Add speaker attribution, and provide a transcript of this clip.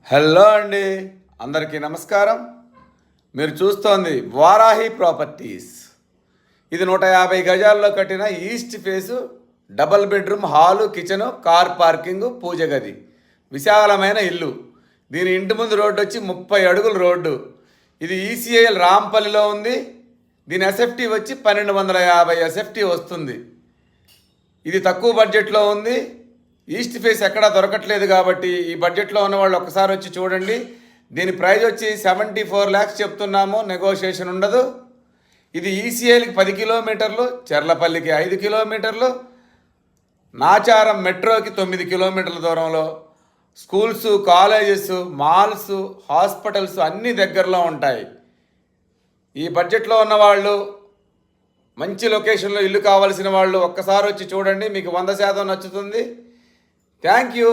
Speaker 1: Hello అండి, అందరికీ నమస్కారం. మీరు చూస్తోంది వారాహి ప్రాపర్టీస్. ఇది 150 గజాల్లో కట్టిన east face double bedroom hall, kitchen, car parking, పూజ గది, విశాలమైన ఇల్లు. దీని ఇంటి ముందు రోడ్డు వచ్చి 30 అడుగుల రోడ్డు. ఇది ఈసీఐఎల్ రాంపల్లిలో ఉంది. దీని ఎస్ఎఫ్టీ వచ్చి 1250 ఎస్ఎఫ్టీ వస్తుంది. ఇది తక్కువ బడ్జెట్లో ఉంది. ఈస్ట్ ఫేస్ ఎక్కడా దొరకట్లేదు కాబట్టి ఈ బడ్జెట్లో ఉన్న వాళ్ళు ఒక్కసారి వచ్చి చూడండి. దీని ప్రైస్ వచ్చి 74 lakhs చెప్తున్నాము, నెగోషియేషన్ ఉండదు. ఇది ఈసీఐలకి 10 కిలోమీటర్లు, చెర్లపల్లికి 5 కిలోమీటర్లు, నాచారం మెట్రోకి 9 కిలోమీటర్ల దూరంలో. స్కూల్స్, కాలేజెస్, మాల్స్, హాస్పిటల్స్ అన్నీ దగ్గరలో ఉంటాయి. ఈ బడ్జెట్లో ఉన్నవాళ్ళు, మంచి లొకేషన్లో ఇల్లు కావాల్సిన వాళ్ళు ఒక్కసారి వచ్చి చూడండి, మీకు 100% నచ్చుతుంది. Thank you.